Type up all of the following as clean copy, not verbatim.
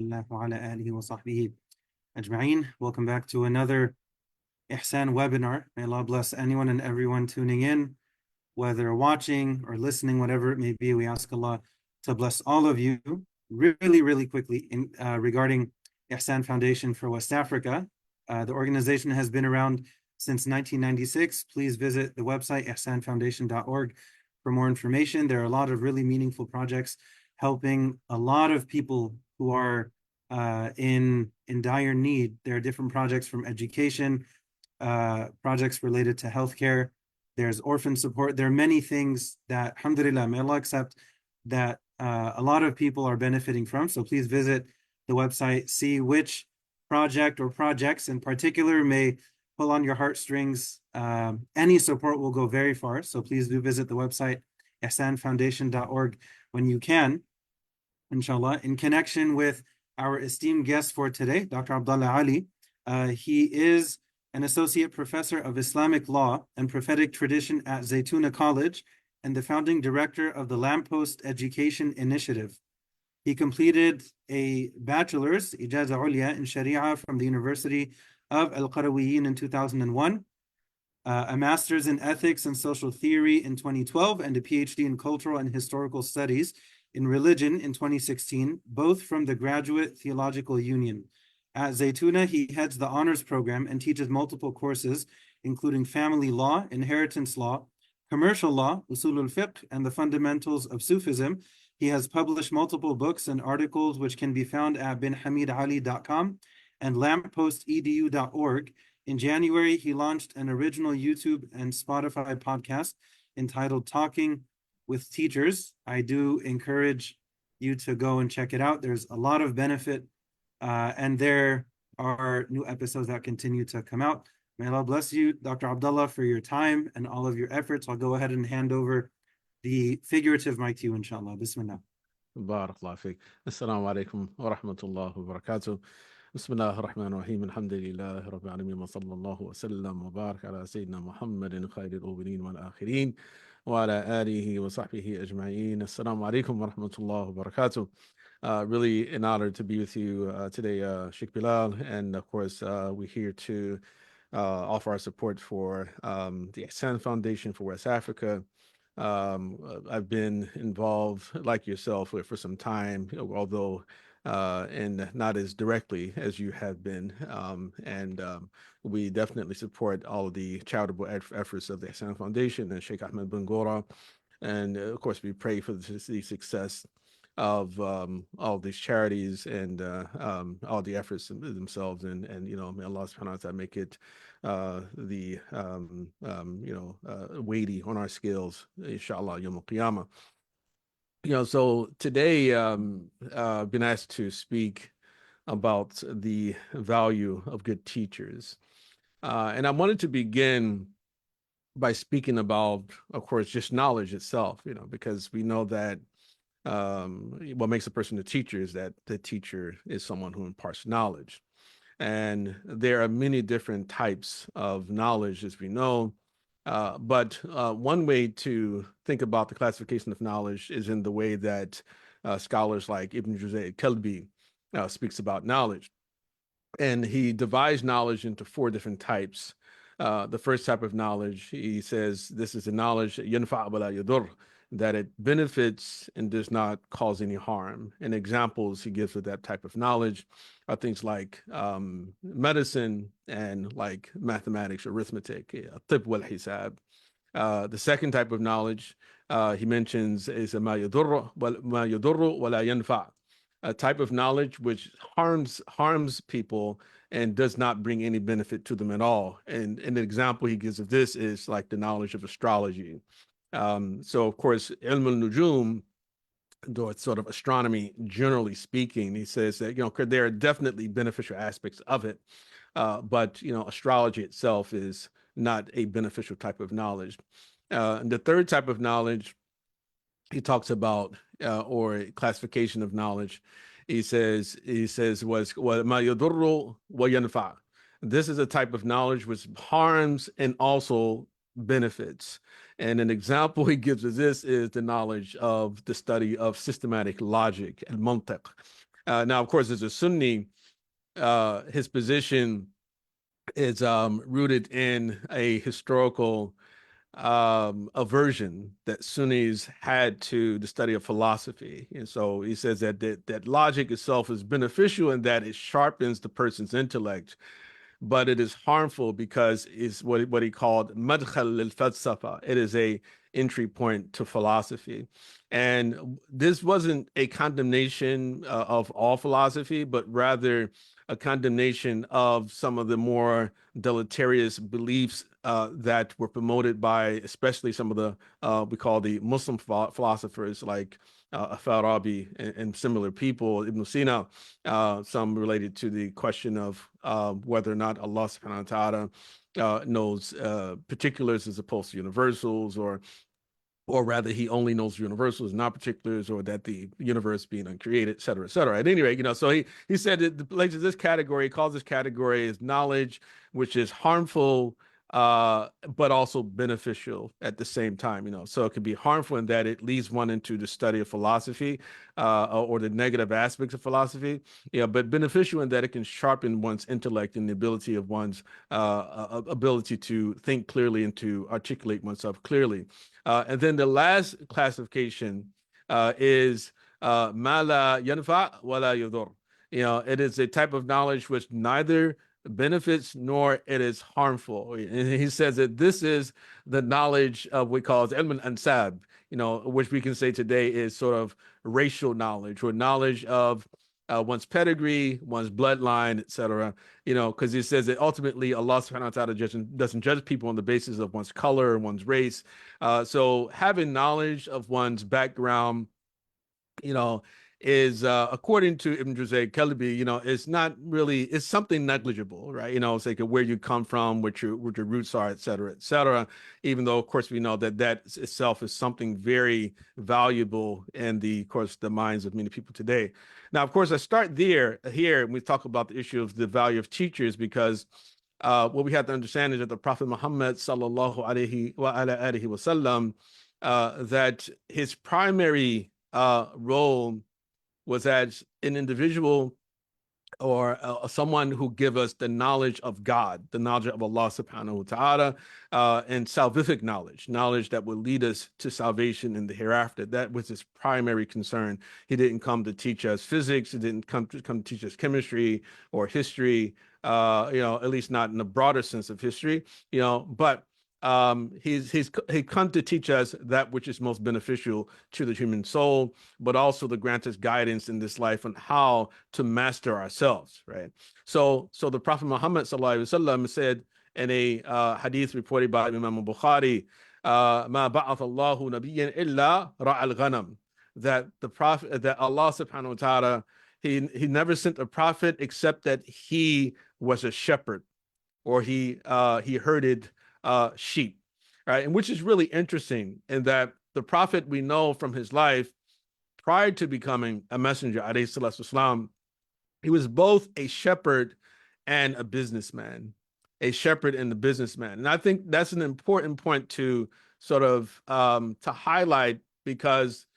الله وعلى آله وصحبه أجمعين. Welcome back to another Ihsan webinar. May Allah bless anyone and everyone tuning in, whether watching or listening, whatever it may be. We ask Allah to bless all of you. Really quickly regarding Ihsan Foundation for West Africa. The organization has been around since 1996. Please visit the website ihsanfoundation.org for more information. There are a lot of really meaningful projects helping a lot of people who are in dire need. There are different projects from education, projects related to healthcare. There's orphan support. There are many things that, alhamdulillah, may Allah accept, that a lot of people are benefiting from. So please visit the website, see which project or projects in particular may pull on your heartstrings. Any support will go very far. So please do visit the website, ihsanfoundation.org, when you can, inshallah. In connection with our esteemed guest for today, Dr. Abdullah Ali. He is an associate professor of Islamic law and prophetic tradition at Zaytuna College and the founding director of the Lamppost Education Initiative. He completed a bachelor's, Ijaza Ulia, in Sharia from the University of Al-Qarawiyyin in 2001, a master's in ethics and social theory in 2012, and a PhD in cultural and historical studies in religion in 2016, both from the Graduate Theological Union. At Zaytuna, he heads the honors program and teaches multiple courses, including family law, inheritance law, commercial law, usulul fiqh, and the fundamentals of Sufism. He has published multiple books and articles which can be found at binhamidali.com and lamppostedu.org. In January, he launched an original YouTube and Spotify podcast entitled Talking with Teachers. I do encourage you to go and check it out. There's a lot of benefit, and there are new episodes that continue to come out. May Allah bless you, Dr. Abdullah, for your time and all of your efforts. I'll go ahead and hand over the figurative mic to you, inshallah. Bismillah. بارك الله فيك. السلام عليكم ورحمة الله وبركاته. بسم الله الرحمن الرحيم. الحمد لله رب العالمين وصلى الله وسلم وبارك على سيدنا محمد خير الأولين والآخرين وعلى آله وصحبه أجمعين. السلام عليكم ورحمة الله وبركاته. Really an honor to be with you today, Sheikh Bilal, and of course we're here to offer our support for the Ihsan Foundation for West Africa. I've been involved, like yourself, for some time, although and not as directly as you have been. We definitely support all of the charitable efforts of the Ihsan Foundation and Sheikh Ahmed bin Gora. And of course, we pray for the success of all these charities and all the efforts themselves. And may Allah subhanahu wa ta'ala make it weighty on our scales, inshallah, yawm al-qiyamah. So today I've been asked to speak about the value of good teachers. And I wanted to begin by speaking about, of course, just knowledge itself, because we know that what makes a person a teacher is that the teacher is someone who imparts knowledge. And there are many different types of knowledge, as we know. But one way to think about the classification of knowledge is in the way that scholars like Ibn Juzay al-Kalbi speaks about knowledge. And he divides knowledge into four different types. The first type of knowledge, he says, this is the knowledge ينفع ولا يضر, that it benefits and does not cause any harm. And examples he gives of that type of knowledge are things like medicine and like mathematics, arithmetic, طب والحساب. The second type of knowledge he mentions is ما يضر ولا ينفع, a type of knowledge which harms people and does not bring any benefit to them at all. And an example he gives of this is like the knowledge of astrology. So of course, ilm al-nujum, though it's sort of astronomy, generally speaking, he says that, there are definitely beneficial aspects of it. But, astrology itself is not a beneficial type of knowledge. And the third type of knowledge he talks about, or a classification of knowledge, he says was ma yadurru wa yanfa. This is a type of knowledge which harms and also benefits. And an example he gives of this is the knowledge of the study of systematic logic and mantiq. Now, of course, as a Sunni, his position is rooted in a historical aversion that Sunnis had to the study of philosophy. And so he says that logic itself is beneficial in that it sharpens the person's intellect, but it is harmful because it's what he called madkhal al-falsafa. It is a entry point to philosophy. And this wasn't a condemnation of all philosophy, but rather a condemnation of some of the more deleterious beliefs that were promoted by especially some of the we call the Muslim philosophers like Farabi and similar people, Ibn Sina, some related to the question of whether or not Allah subhanahu wa ta'ala knows particulars as opposed to universals, or rather he only knows universals, not particulars, or that the universe being uncreated, et cetera, et cetera. At any rate, so he said that the place of this category, he calls this category is knowledge, which is harmful, but also beneficial at the same time, so it can be harmful in that it leads one into the study of philosophy, or the negative aspects of philosophy, but beneficial in that it can sharpen one's intellect and the ability of one's ability to think clearly and to articulate oneself clearly. And then the last classification is mala yanfa wala yudur. It is a type of knowledge which neither benefits nor it is harmful. And he says that this is the knowledge of what we call ilm al-ansab, which we can say today is sort of racial knowledge, or knowledge of one's pedigree, one's bloodline, etc. Because he says that ultimately Allah subhanahu wa ta'ala doesn't judge people on the basis of one's color or one's race. So having knowledge of one's background, is according to Ibn Juzay Kalbi, it's not really, it's something negligible, right? It's like where you come from, what your roots are, et cetera, et cetera. Even though, of course, we know that itself is something very valuable in of course, the minds of many people today. Now, of course, I start here, and we talk about the issue of the value of teachers, because what we have to understand is that the Prophet Muhammad sallallahu alaihi wasallam, that his primary role was as an individual, or someone who give us the knowledge of God, the knowledge of Allah subhanahu wa ta'ala, and salvific knowledge that will lead us to salvation in the hereafter. That was his primary concern. He didn't come to teach us physics. He didn't come to teach us chemistry or history, at least not in the broader sense of history, but he come to teach us that which is most beneficial to the human soul, but also to grant us guidance in this life on how to master ourselves, right? So the Prophet Muhammad sallallahu alaihi wasallam said in a hadith reported by Imam Bukhari, "Ma ba'ath Allahu nabiyyan illa ra'al ghanam," that the Prophet, that Allah subhanahu wa ta'ala, he never sent a prophet except that he was a shepherd, or he herded sheep, right? And which is really interesting in that the Prophet, we know from his life, prior to becoming a messenger, alayhi salatu wasalam, he was both a shepherd and a businessman, And I think that's an important point to sort of to highlight, because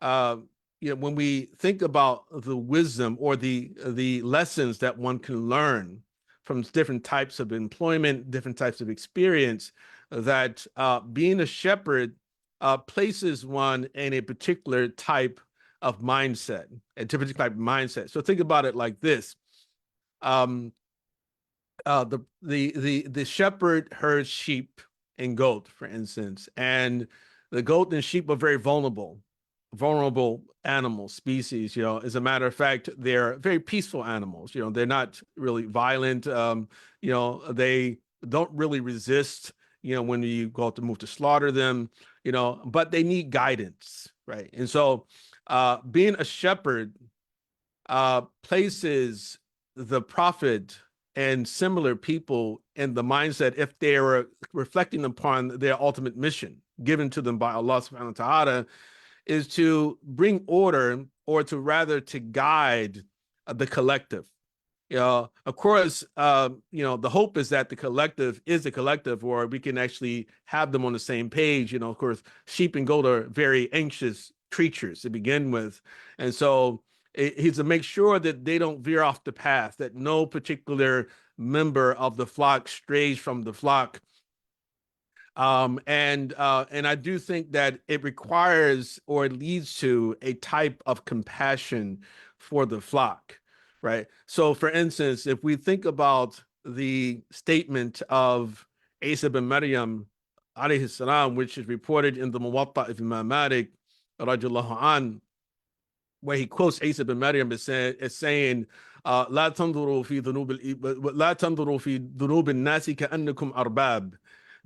when we think about the wisdom or the lessons that one can learn from different types of employment, different types of experience, that being a shepherd places one in a particular type of mindset, So think about it like this. The shepherd herds sheep and goat, for instance, and the goat and sheep are very vulnerable animal species. As a matter of fact, they're very peaceful animals. They're not really violent. They don't really resist, when you go out to move to slaughter them, but they need guidance, right? And so being a shepherd places the prophet and similar people in the mindset, if they are reflecting upon their ultimate mission given to them by Allah subhanahu wa ta'ala, is to bring order, or to guide the collective. Of course, the hope is that the collective is the collective, or we can actually have them on the same page. Of course, sheep and goat are very anxious creatures to begin with. And so He's to make sure that they don't veer off the path, that no particular member of the flock strays from the flock. And I do think that it requires or it leads to a type of compassion for the flock, right? So, for instance, if we think about the statement of Isa bin Maryam, alayhi salam, which is reported in the Muwatta of Imam Malik, radiallahu an, where he quotes Isa bin Maryam as saying, لا تنظروا في ذنوب لا تنظروا في ذنوب الناس كأنكم أرباب.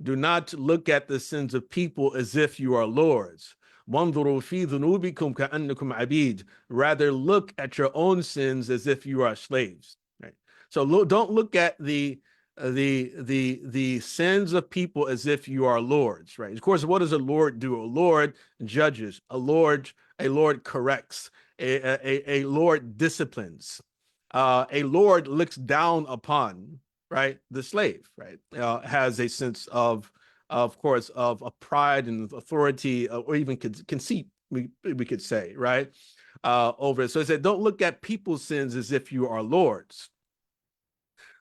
Do not look at the sins of people as if you are lords. وانظروا في ذنوبكم كأنكم عبيد. Rather look at your own sins as if you are slaves. Right. So don't look at the sins of people as if you are lords. Right. Of course, what does a lord do? A lord judges. A lord corrects. A lord disciplines. A lord looks down upon, right, the slave, right, has a sense of course, of pride and authority, or even conceit, we could say, right, over it. So it said, don't look at people's sins as if you are lords.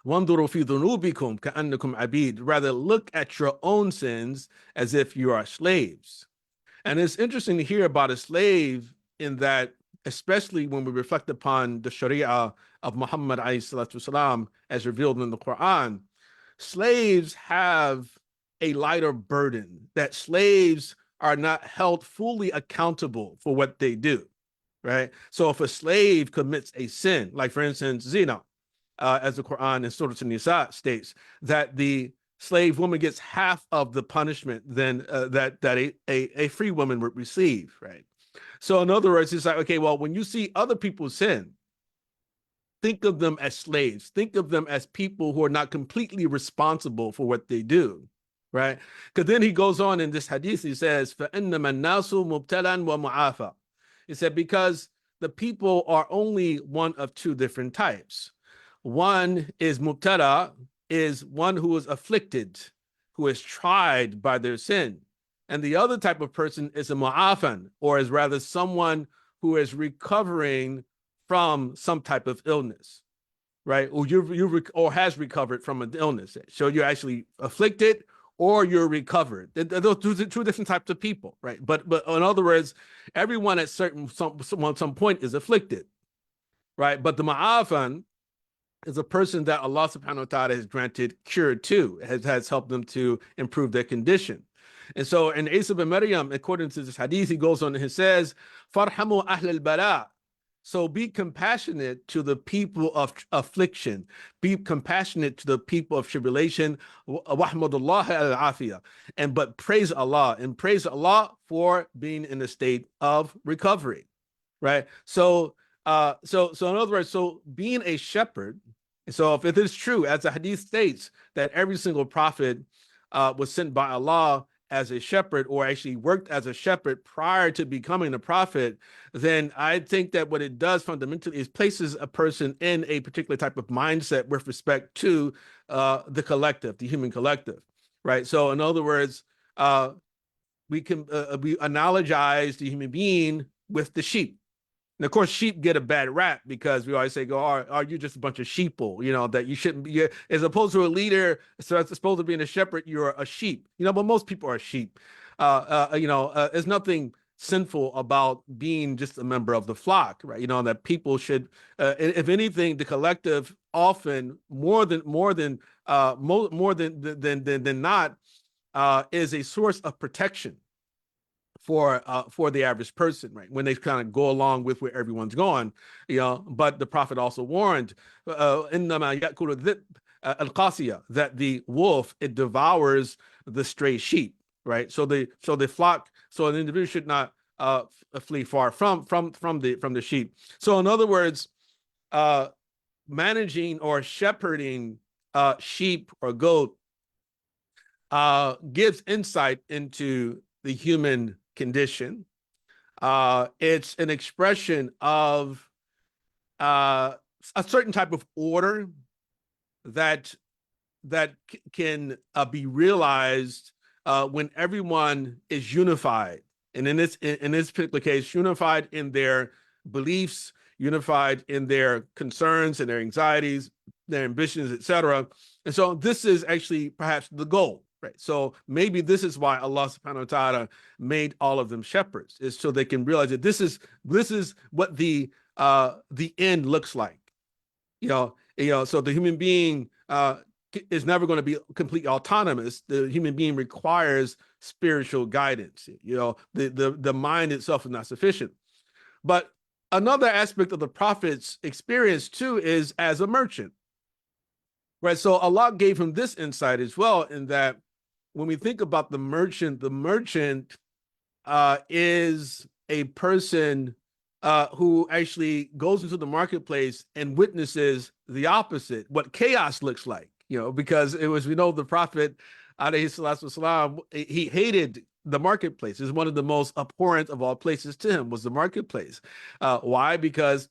وَانْظُرُوا فِي ذُنُوبِكُمْ كَأَنَّكُمْ عَبِيد. Rather, look at your own sins as if you are slaves. And it's interesting to hear about a slave in that, especially when we reflect upon the Sharia of Muhammad والسلام, as revealed in the Quran, slaves have a lighter burden, that slaves are not held fully accountable for what they do, right? So if a slave commits a sin, like for instance, zina, as the Quran in Surah An-Nisa states, that the slave woman gets half of the punishment than that a free woman would receive, right? So in other words, it's like, okay, well, when you see other people sin, think of them as slaves. Think of them as people who are not completely responsible for what they do, right? Because then he goes on in this hadith, he says, فَإِنَّمَا النَّاسُ مُبْتَلًا وَمُعَافًى. He said, because the people are only one of two different types. One is mubtala, is one who is afflicted, who is tried by their sin. And the other type of person is a mu'afan, or is rather someone who is recovering from some type of illness, right? Or has recovered from an illness. So you're actually afflicted or you're recovered. Those are two different types of people, right? But in other words, everyone at some point is afflicted, right? But the mu'afan is a person that Allah subhanahu wa ta'ala has granted cure to, has helped them to improve their condition. And so in Isa bin Maryam, according to this hadith, he goes on and he says, Farhamu ahl al-bala. So be compassionate to the people of affliction. Be compassionate to the people of tribulation. Wahmadullah al-afiyah. But praise Allah, and praise Allah for being in a state of recovery, right? So in other words, so being a shepherd, so if it is true, as the hadith states, that every single prophet was sent by Allah as a shepherd, or actually worked as a shepherd prior to becoming a prophet, then I think that what it does fundamentally is places a person in a particular type of mindset with respect to the collective, the human collective, right? So in other words, we analogize the human being with the sheep. And of course, sheep get a bad rap because we always say, are you just a bunch of sheeple, that you shouldn't be, as opposed to a leader, so as opposed to being a shepherd, you're a sheep, but most people are sheep. There's nothing sinful about being just a member of the flock, right? That people should, if anything, the collective often more than not is a source of protection for the average person, right? When they kind of go along with where everyone's going, But the Prophet also warned, that the wolf, it devours the stray sheep, right? So the flock, so an individual should not flee far from the sheep. So in other words, managing or shepherding sheep or goat gives insight into the human condition. It's an expression of a certain type of order that can be realized when everyone is unified, and in this particular case, unified in their beliefs, unified in their concerns and their anxieties, their ambitions, etc. And so this is actually perhaps the goal, right? So maybe this is why Allah subhanahu wa ta'ala made all of them shepherds, is so they can realize that this is what the end looks like. So the human being is never going to be completely autonomous. The human being requires spiritual guidance. The mind itself is not sufficient. But another aspect of the prophet's experience too is as a merchant, right? So Allah gave him this insight as well, in that when we think about the merchant is a person who actually goes into the marketplace and witnesses the opposite, what chaos looks like, because we know the Prophet, alayhi salatu wasalam, he hated the marketplace. It's one of the most abhorrent of all places to him was the marketplace. Why? Because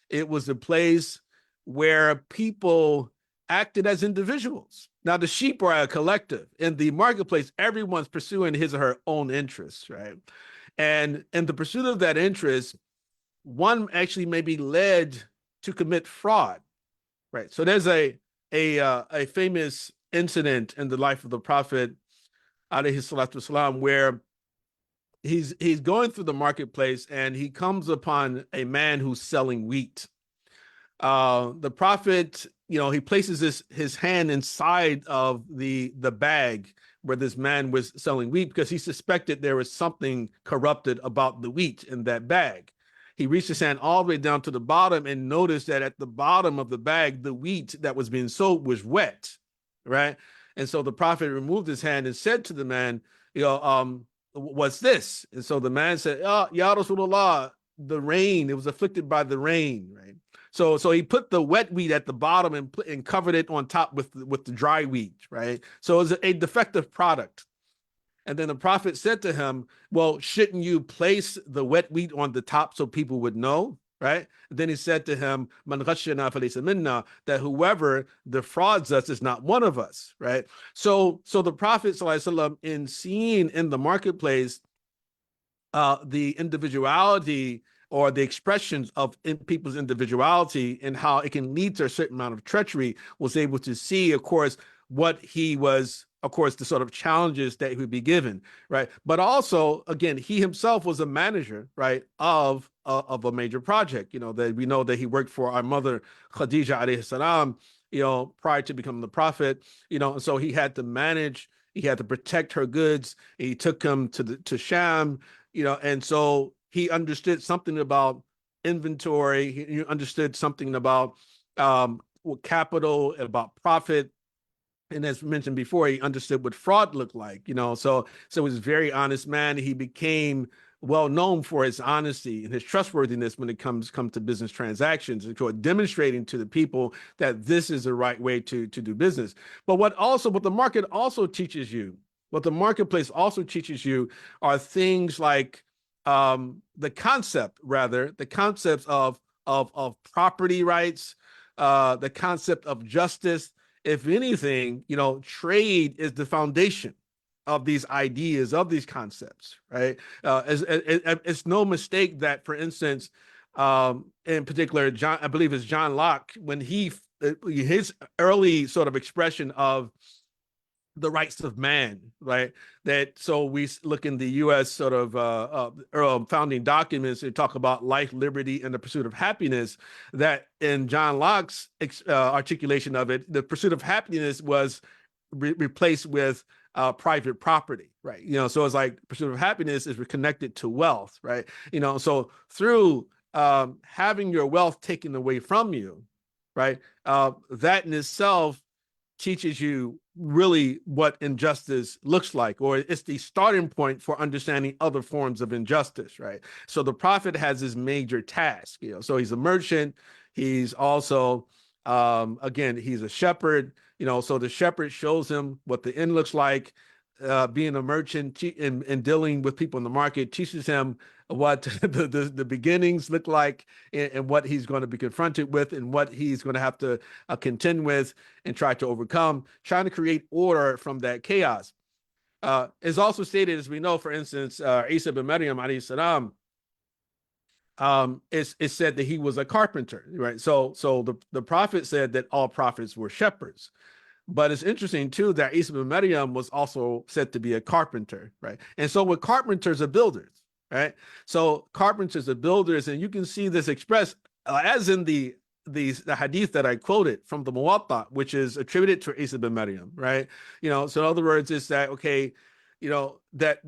it was a place where people acted as individuals. Now, the sheep are a collective. In the marketplace, everyone's pursuing his or her own interests, right? And in the pursuit of that interest, one actually may be led to commit fraud, right? So there's a famous incident in the life of the Prophet, alayhi salatu wasalam, where he's going through the marketplace and he comes upon a man who's selling wheat. The Prophet, he places his hand inside of the bag where this man was selling wheat, because he suspected there was something corrupted about the wheat in that bag. He reached his hand all the way down to the bottom and noticed that at the bottom of the bag, the wheat that was being sold was wet, right? And so the Prophet removed his hand and said to the man, what's this? And so the man said, Ya Rasulullah, the rain, it was afflicted by the rain, right? So he put the wet wheat at the bottom and covered it on top with the dry wheat, right? So it was a defective product. And then the Prophet said to him, well, shouldn't you place the wet wheat on the top so people would know, right? And then he said to him, Man ghashana falaysa minna, that whoever defrauds us is not one of us, right? So the Prophet ﷺ, in seeing in the marketplace the individuality or the expressions of people's individuality and how it can lead to a certain amount of treachery, was able to see, of course, what he was, of course, the sort of challenges that he would be given, right? But also, again, he himself was a manager, right, of a major project. That we know that he worked for our mother Khadija alayhi salam, prior to becoming the Prophet. And so he had to manage, he had to protect her goods. He took them to Sham, and so he understood something about inventory. He understood something about capital, about profit. And as mentioned before, he understood what fraud looked like, so he was a very honest man. He became well known for his honesty and his trustworthiness when it comes to business transactions, and for demonstrating to the people that this is the right way to do business. But what the market also teaches you, what the marketplace also teaches you, are things like the concepts of property rights, the concept of justice. If anything, trade is the foundation of these ideas, of these concepts, right? It's no mistake that, for instance, in particular, I believe it's John Locke, when his early sort of expression of the rights of man, right? So we look in the U.S. sort of founding documents, they talk about life, liberty, and the pursuit of happiness. That in John Locke's articulation of it, the pursuit of happiness was replaced with private property, right? So it's like pursuit of happiness is connected to wealth, right? So through having your wealth taken away from you, right? That in itself teaches you really what injustice looks like, or it's the starting point for understanding other forms of injustice, right? So the Prophet has this major task, so he's a merchant. He's also, again, he's a shepherd, so the shepherd shows him what the end looks like. Being a merchant and dealing with people in the market teaches him what the beginnings look like, and what he's going to be confronted with, and what he's going to have to contend with and try to overcome, trying to create order from that chaos. Is also stated, as we know, for instance, Isa bin Maryam alayhi salam, it's said that he was a carpenter, right? So the prophet said that all prophets were shepherds. But it's interesting too that Isa bin Maryam was also said to be a carpenter, right? And so with carpenters are builders, right? So carpenters are builders, and you can see this expressed as in the hadith that I quoted from the Muwatta, which is attributed to Isa bin Maryam, right? So in other words, it's that okay, that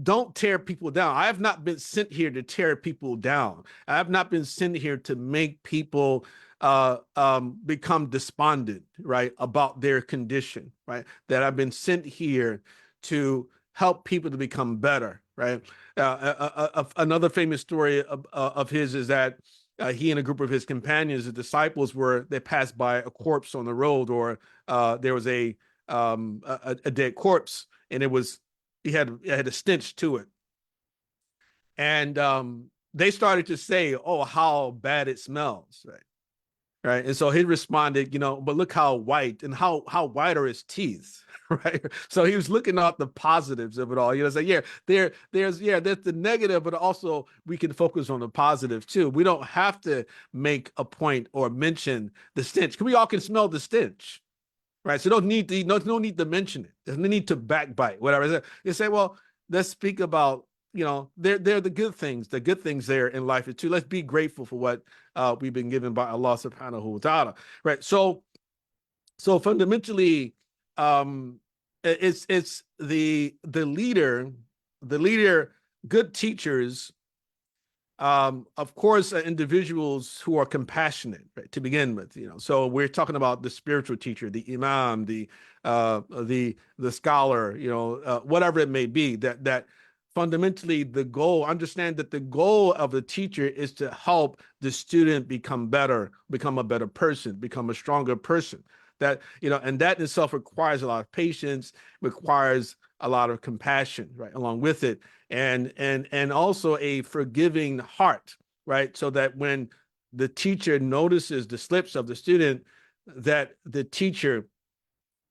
don't tear people down. I have not been sent here to tear people down. I have not been sent here to make people become despondent, right, about their condition, right? That I've been sent here to help people to become better, right? Another famous story of his is that he and a group of his companions, the disciples, they passed by a corpse on the road, or there was a dead corpse, and it had a stench to it, and they started to say, "Oh, how bad it smells!" Right. And so he responded, but look how white, and how white are his teeth, right? So he was looking at the positives of it all. It's like, there's the negative, but also we can focus on the positive too. We don't have to make a point or mention the stench, because we all can smell the stench, right? So no need to mention it. There's no need to backbite, whatever. You say, well, let's speak about, they're the good things there in life too. Let's be grateful for what we've been given by Allah subhanahu wa ta'ala, right? So fundamentally, it's the leader, good teachers, of course, individuals who are compassionate, right, to begin with. So we're talking about the spiritual teacher, the imam, the scholar, whatever it may be, that fundamentally understand that the goal of the teacher is to help the student become a better person, become a stronger person. That, and that in itself requires a lot of patience, requires a lot of compassion, right, along with it, and also a forgiving heart, right, so that when the teacher notices the slips of the student, that the teacher,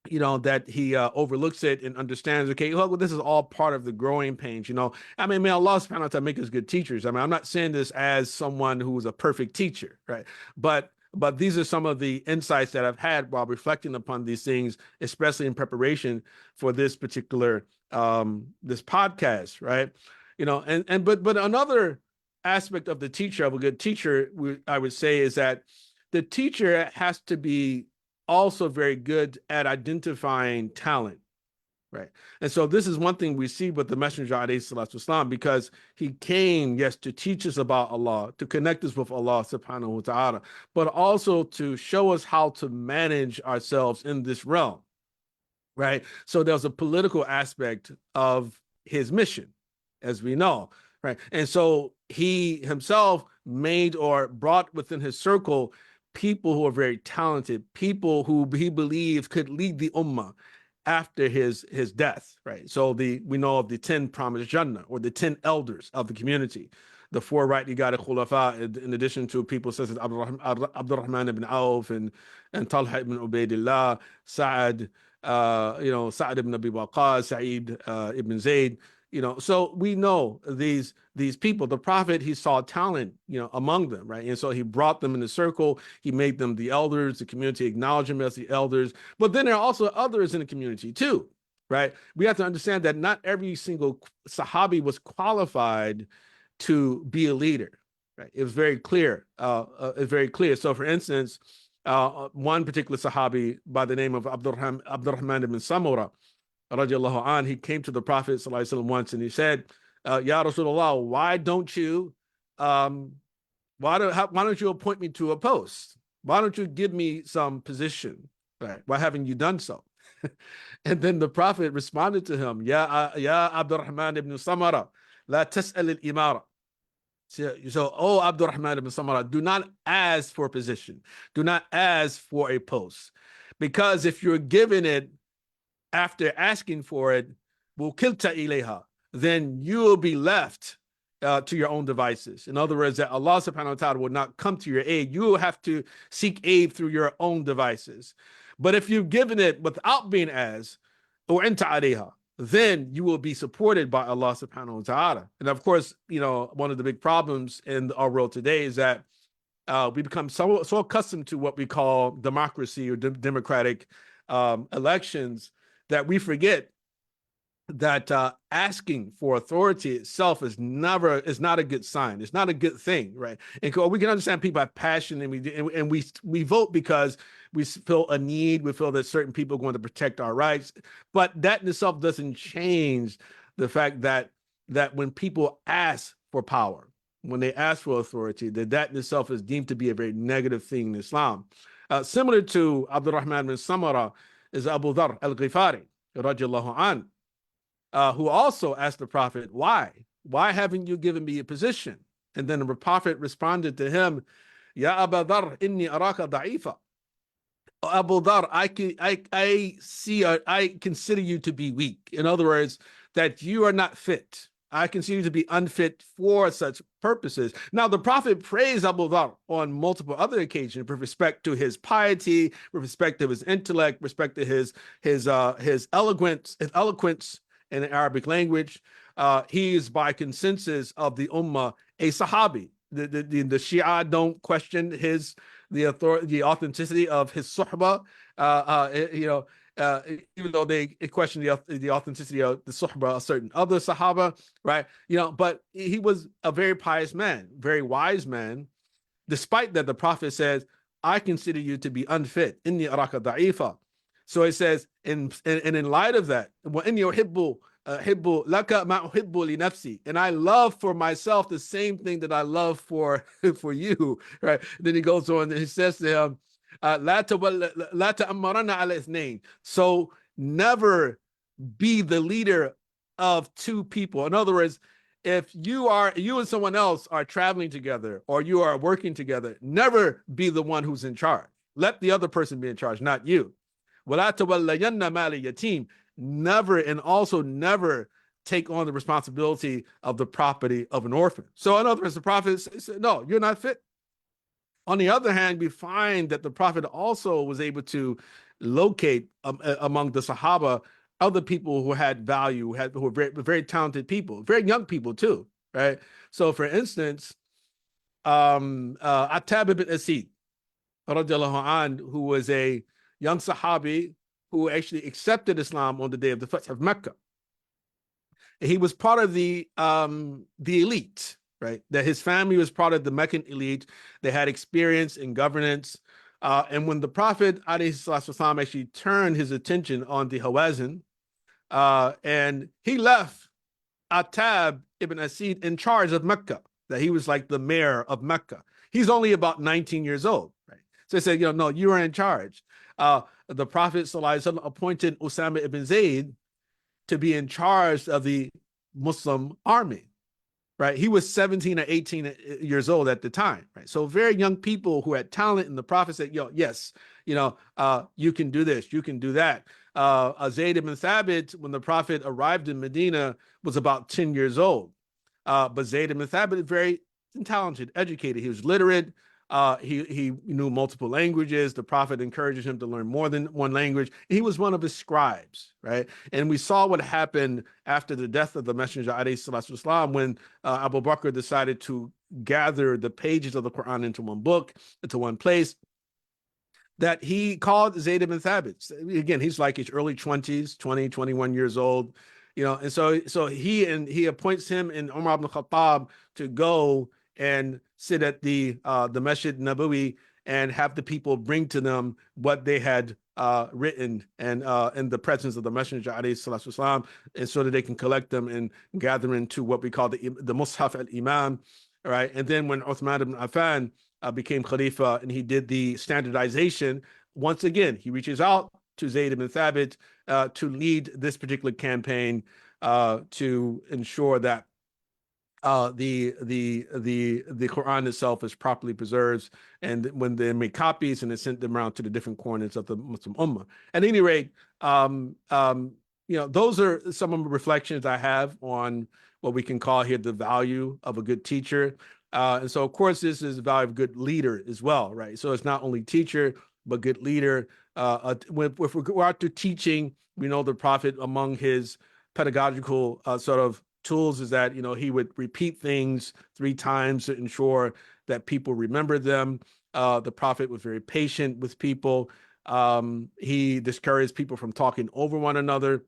that he overlooks it and understands, okay, well, this is all part of the growing pains. I mean, may Allah subhanahu wa ta'ala make us good teachers. I mean, I'm not saying this as someone who is a perfect teacher, right? But these are some of the insights that I've had while reflecting upon these things, especially in preparation for this particular this podcast, right? But another aspect of the teacher, of a good teacher, I would say, is that the teacher has to be also very good at identifying talent, right? And so this is one thing we see with the Messenger alayhi salatu wasalam, because he came, yes, to teach us about Allah, to connect us with Allah subhanahu wa ta'ala, but also to show us how to manage ourselves in this realm, right? So there's a political aspect of his mission, as we know, right? And so he himself made or brought within his circle people who are very talented, people who he believed could lead the ummah after his death, right? So we know of the 10 promised Jannah, or the 10 elders of the community, the 4 rightly guided khulafa, in addition to people such as Abdurrahman ibn Auf and Talha ibn Ubaidillah, Sa'ad, Sa'ad ibn Abi Waqqas, Sa'id ibn Zayd. So we know these people. The Prophet, he saw talent, among them, right? And so he brought them in the circle. He made them the elders. The community acknowledged them as the elders. But then there are also others in the community too, right? We have to understand that not every single Sahabi was qualified to be a leader, right? It was very clear. It's very clear. So, for instance, one particular Sahabi by the name of Abdurrahman ibn Samura, radiallahu anh, he came to the Prophet sallallahu alaihi wasallam once, and he said, Ya Rasulullah, why don't you appoint me to a post? Why don't you give me some position? Right? Why haven't you done so? And then the Prophet responded to him, Ya Abdurrahman ibn Samara, la tas'al al-imara. So, oh Abdurrahman ibn Samara, do not ask for a position. Do not ask for a post. Because if you're given it after asking for it, wukilta ilayha, then you will be left to your own devices. In other words, that Allah subhanahu wa ta'ala will not come to your aid. You will have to seek aid through your own devices. But if you've given it without being asked, or anta alayha, then you will be supported by Allah subhanahu wa ta'ala. And of course, one of the big problems in our world today is that we become so accustomed to what we call democracy or democratic elections that we forget that asking for authority itself is not a good sign. It's not a good thing, right? And we can understand people have passion, and we vote because we feel a need. We feel that certain people are going to protect our rights, but that in itself doesn't change the fact that when people ask for power, when they ask for authority, that in itself is deemed to be a very negative thing in Islam. Similar to Abdurrahman bin Samara is Abu Dhar al-Ghifari, radiallahu an, who also asked the Prophet, why? Why haven't you given me a position? And then the Prophet responded to him, Ya Abu Dhar, inni araka da'ifa. Abu Dhar, I consider you to be weak. In other words, that you are not fit. I consider you to be unfit for such purposes. Now, the Prophet praised Abu Dhar on multiple other occasions with respect to his piety, with respect to his intellect, with respect to his eloquence in the Arabic language. He is, by consensus of the Ummah, a Sahabi. The Shia don't question the authenticity of his suhbah. Even though they question the authenticity of the suhbah of certain other Sahaba, right? But he was a very pious man, very wise man. Despite that, the Prophet says, "I consider you to be unfit. Inni araka da'ifa." So it says, and in light of that, and I love for myself the same thing that I love for you, right? Then he goes on and he says to him, so never be the leader of two people. In other words, if you and someone else are traveling together or you are working together, never be the one who's in charge. Let the other person be in charge, not you. Never, and also never take on the responsibility of the property of an orphan. So in other words, the Prophet said, no, you're not fit. On the other hand, we find that the Prophet also was able to locate among the Sahaba other people who had value, who were very, very talented people, very young people too, right? So for instance, Attab ibn Asid, radiallahu an, who was a young Sahabi who actually accepted Islam on the day of the Fath of Mecca. He was part of the elite, right? That his family was part of the Meccan elite. They had experience in governance. And when the Prophet ﷺ actually turned his attention on the Hawazin, and he left Attab ibn Asid in charge of Mecca, that he was like the mayor of Mecca. He's only about 19 years old, right? So they said, no, you are in charge. The Prophet ﷺ appointed Usama ibn Zayd to be in charge of the Muslim army, right? He was 17 or 18 years old at the time, right? So very young people who had talent, and the Prophet said, yes, you can do this, you can do that. Zayd ibn Thabit, when the Prophet arrived in Medina, was about 10 years old. But Zayd ibn Thabit is very talented, educated. He was literate. He knew multiple languages. The Prophet encouraged him to learn more than one language. He was one of his scribes, right? And we saw what happened after the death of the Messenger ﷺ when Abu Bakr decided to gather the pages of the Quran into one book, into one place, that he called Zayd ibn Thabit. Again, he's like his early 20s, 20, 21 years old, and so he appoints him and Umar ibn Khattab to go and sit at the Masjid Nabawi and have the people bring to them what they had written and in the presence of the Messenger ﷺ, and so that they can collect them and gather into what we call the Mus'haf al-Imam, right? And then when Uthman ibn Affan became Khalifa and he did the standardization, once again, he reaches out to Zayd ibn Thabit to lead this particular campaign to ensure that the Quran itself is properly preserved, and when they made copies and they sent them around to the different corners of the Muslim Ummah. At any rate, those are some of the reflections I have on what we can call here the value of a good teacher. And so, of course, this is the value of good leader as well, right? So it's not only teacher, but good leader. With regard to teaching, we know the Prophet, among his pedagogical sort of tools is that, he would repeat things 3 times to ensure that people remember them. The Prophet was very patient with people. He discouraged people from talking over one another,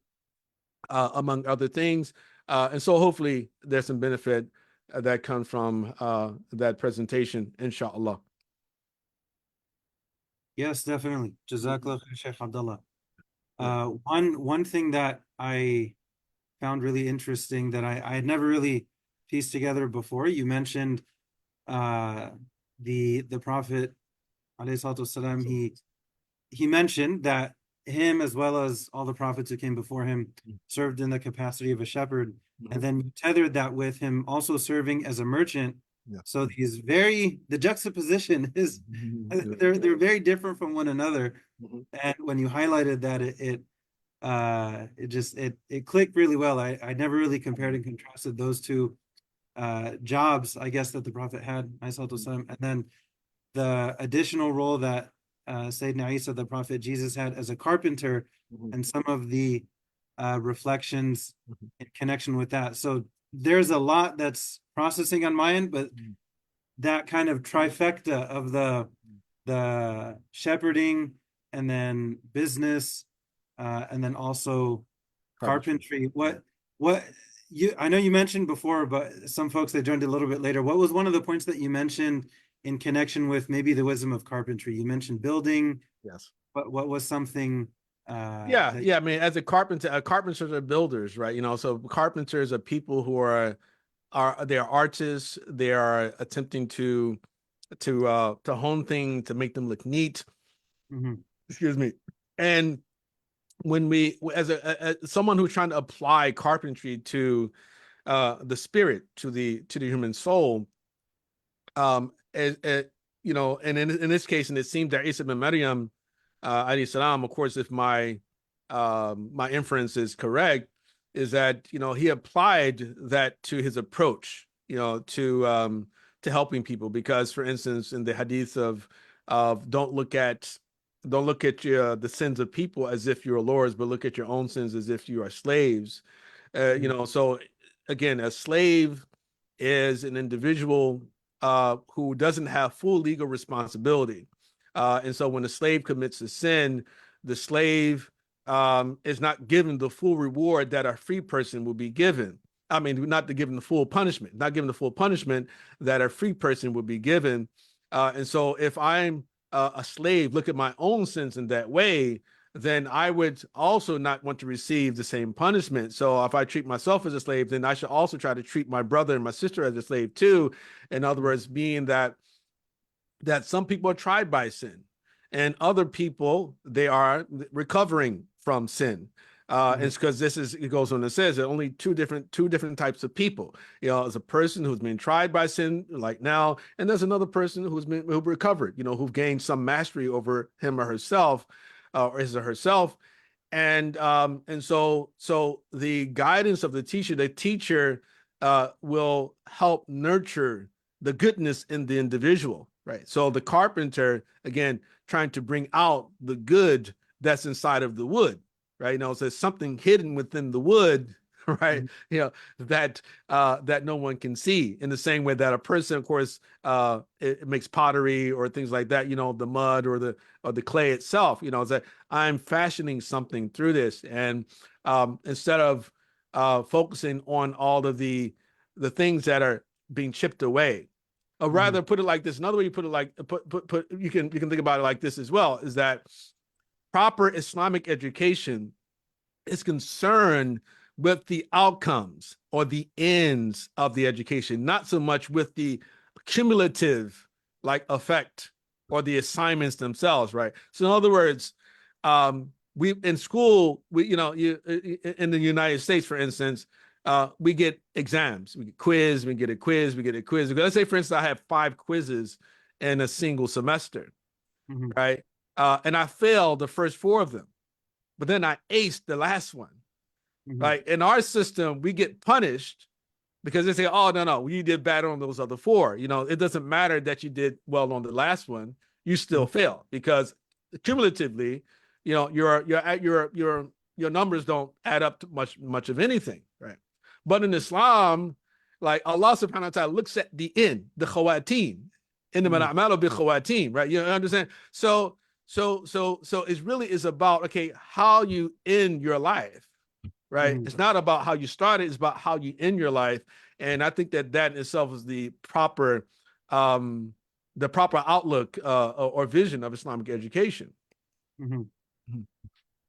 among other things. And so hopefully there's some benefit that comes from that presentation, inshallah. Yes, definitely. Jazakallah khair, Sheikh Abdullah. One thing that I found really interesting that I had never really pieced together before, you mentioned the Prophet alayhi salatu wasalam, he mentioned that him as well as all the prophets who came before him served in the capacity of a shepherd, and then you tethered that with him also serving as a merchant. Yeah. So the juxtaposition is they're very different from one another. And when you highlighted that, it clicked really well. I never really compared and contrasted those two jobs, I guess, that the Prophet had, and then the additional role that Sayyidina Isa, the Prophet Jesus, had as a carpenter, and some of the reflections in connection with that. So there's a lot that's processing on my end, but that kind of trifecta of the shepherding and then business, and then also carpentry. What I know you mentioned before, but some folks that joined a little bit later, what was one of the points that you mentioned in connection with maybe the wisdom of carpentry? You mentioned building. Yes. What was something? Yeah. I mean, as a carpenter, carpenters are builders, right? So carpenters are people who they're artists. They are attempting to hone things to make them look neat. Excuse me. And when as someone who's trying to apply carpentry to the spirit, to the human soul, and in this case, and it seems that Isa bin Maryam, alayhi salam, of course, if my inference is correct, is that he applied that to his approach, to helping people. Because, for instance, in the hadith of don't look at the sins of people as if you're lords, but look at your own sins as if you are slaves. So again, a slave is an individual who doesn't have full legal responsibility. And so when a slave commits a sin, the slave is not given the full reward that a free person will be given. I mean, not given the full punishment that a free person would be given. And so if I'm a slave, look at my own sins in that way, then I would also not want to receive the same punishment. So if I treat myself as a slave, then I should also try to treat my brother and my sister as a slave too. In other words, being that some people are tried by sin, and other people, they are recovering from sin. It's because it goes on and says there are only two different types of people. There's a person who's been tried by sin, like now, and there's another person who recovered, who've gained some mastery over him or herself, or his or herself. And so the guidance of the teacher will help nurture the goodness in the individual, right? So the carpenter, again, trying to bring out the good that's inside of the wood, right? So there's something hidden within the wood, right? That no one can see. In the same way that a person, of course, it makes pottery or things like that, the mud or the clay itself, is that I'm fashioning something through this. And instead of focusing on all of the things that are being chipped away, or rather put it like this, another way you put it, like you can think about it like this as well, is that proper Islamic education is concerned with the outcomes or the ends of the education, not so much with the cumulative effect or the assignments themselves, right? So in other words, we in school, in the United States, for instance, we get exams, we get a quiz. Let's say, for instance, I have 5 quizzes in a single semester, right? And I failed the first 4 of them, but then I aced the last one. Right? In our system, we get punished because they say, "Oh, no, you did bad on those other 4." It doesn't matter that you did well on the last one; you still fail because cumulatively, your your numbers don't add up to much of anything, right? But in Islam, like Allah subhanahu wa ta'ala looks at the end, the khawatim, Mhm. right? You understand? So it really is about, okay, how you end your life, right? Mhm. It's not about how you started, it's about how you end your life. And I think that in itself is um, the proper outlook or vision of Islamic education. Mhm. Mhm.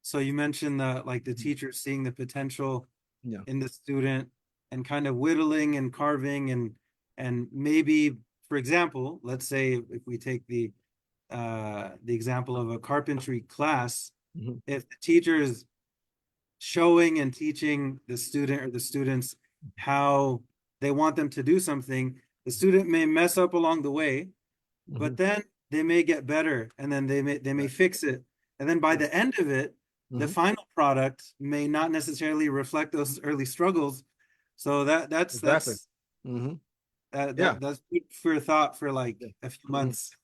So you mentioned the like the teacher seeing the potential Yeah. in the student and kind of whittling and carving and maybe, for example, let's say if we take the example of a carpentry class, Mhm. if the teacher is showing and teaching the student or the students how they want them to do something, the student may mess up along the way, but Mhm. then they may get better and then they may Right. fix it. And then by Yeah. the end of it, the Mhm. final product may not necessarily reflect those early struggles. So that's Exactly. that's Hmm. that, Yeah. that that's food for thought for like Yeah. a few Mhm. months.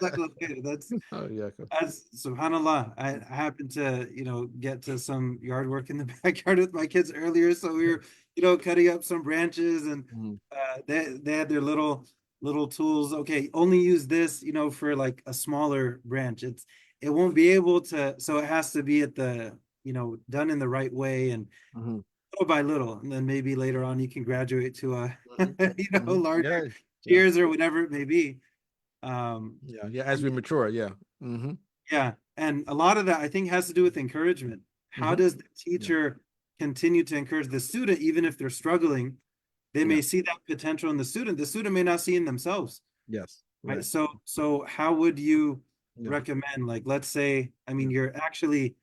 Like, okay, that's Oh yeah. as subhanallah. I happened to, get to some yard work in the backyard with my kids earlier. So we were, cutting up some branches and Mhm. they had their little tools. Okay, only use this, for like a smaller branch. It won't be able to, so it has to be done in the right way and Mhm. little by little. And then maybe later on you can graduate to a Mhm. Mhm. larger Yeah. Yeah. tiers or whatever it may be. Um, Yeah. Yeah. As and we mature. Yeah. Hmm. yeah, and a lot of that I think has to do with encouragement. How Hmm. does the Yeah. teacher continue to encourage the student, even if they're struggling? They Yeah. may see that potential in the student. The student may not see in themselves. Yes. Right. Right. So how would you Yeah. recommend, like, let's say, I mean, Yeah. you're actually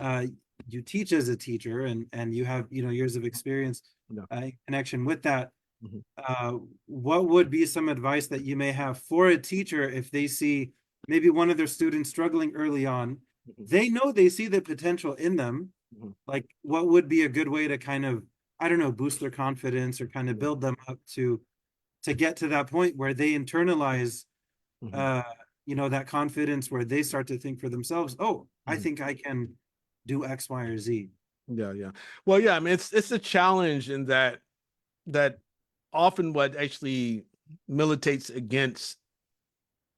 uh you teach as a teacher and you have, years of experience Yeah. in connection with that. Mhm. What would be some advice that you may have for a teacher if they see maybe one of their students struggling early on? Mhm. They know they see the potential in them. Mhm. Like, what would be a good way to kind of, I don't know, boost their confidence or kind of Yeah. build them up to get to that point where they internalize Mhm. uh that confidence where they start to think for themselves, oh, I Mhm. think I can do X, Y, or Z. Yeah. Yeah. Well, yeah. I mean, it's a challenge in that often what actually militates against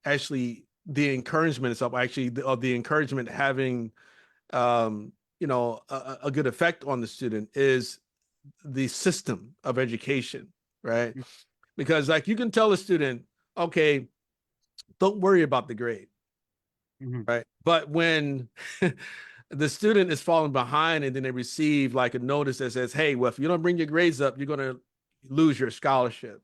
actually the encouragement itself, actually of the encouragement having a good effect on the student is the system of education, right? Because like you can tell a student, okay, don't worry about the grade, Mhm. right? But when the student is falling behind and then they receive like a notice that says, hey, well, if you don't bring your grades up, you're going to lose your scholarship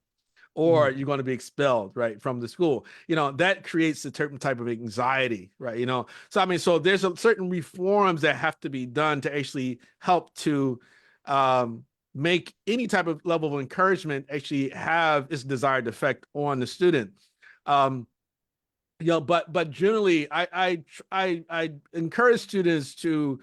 or Mhm. you're going to be expelled, right, from the school. That creates a certain type of anxiety, right? So I mean, so there's a certain reforms that have to be done to actually help to um, make any type of level of encouragement actually have its desired effect on the student. Um, but generally, I encourage students to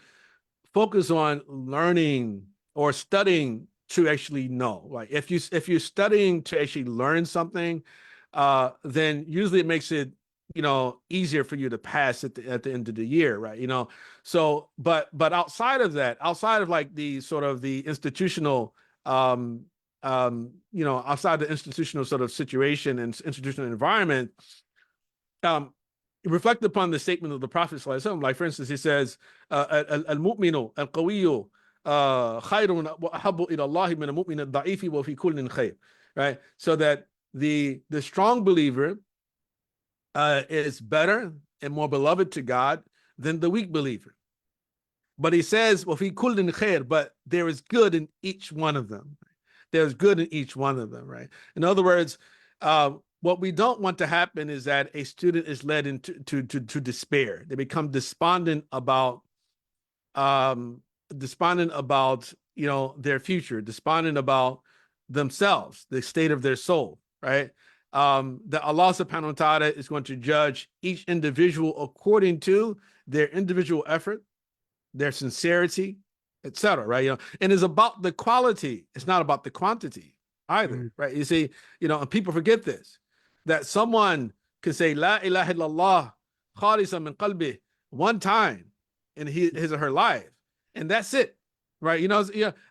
focus on learning or studying to actually know. Like if you're studying to actually learn something, then usually it makes it easier for you to pass at the end of the year, right? So but outside of that, outside of like the sort of the institutional outside the institutional sort of situation and institutional environment, um, reflect upon the statement of the Prophet ﷺ. Like, for instance, he says, "Al-mu'minu al-qawiyyu khayrun wa ahabbu ila Allah min al-mu'min al-da'ifi wa fi kullin khayr." Right? So that the strong believer is better and more beloved to God than the weak believer. But he says, "Wa fi kullin khayr," but there is good in each one of them. There's good in each one of them, right? In other words, what we don't want to happen is that a student is led into to despair. They become um, despondent about their future, despondent about themselves, the state of their soul, right? That Allah subhanahu wa ta'ala is going to judge each individual according to their individual effort, their sincerity, etc. Right? And it's about the quality. It's not about the quantity either. Mhm. Right? You see, and people forget this, that someone can say La ilaha illallah khalisan min qalbi one time in his or her life, and that's it, right?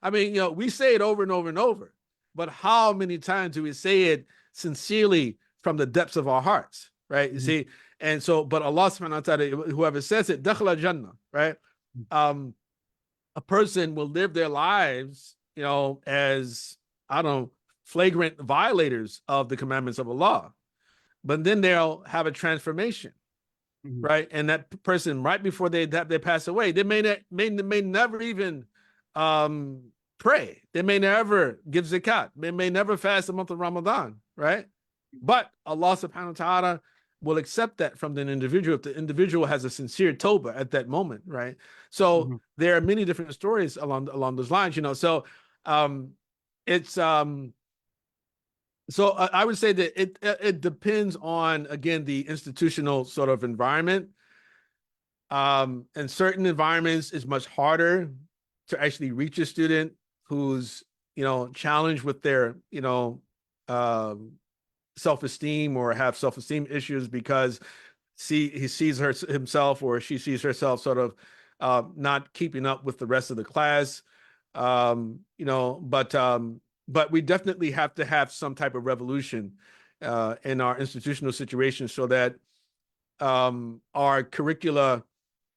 I mean, we say it over and over and over, but how many times do we say it sincerely from the depths of our hearts, right? You see, and so, but Allah subhanahu wa ta'ala, whoever says it, dakhala jannah, right? A person will live their lives, as, I don't know, flagrant violators of the commandments of Allah, but then they'll have a transformation, right? And that person, right before they pass away, they may never even pray. They may never give zakat. They may never fast the month of Ramadan, right? But Allah subhanahu wa ta'ala will accept that from the individual if the individual has a sincere tawbah at that moment, right? So there are many different stories along those lines, So it's so I would say that it depends on, again, the institutional sort of environment. In certain environments, it's much harder to actually reach a student who's challenged with their self-esteem or have self-esteem issues, because he sees himself or she sees herself sort of not keeping up with the rest of the class. But we definitely have to have some type of revolution in our institutional situation, so that our curricula,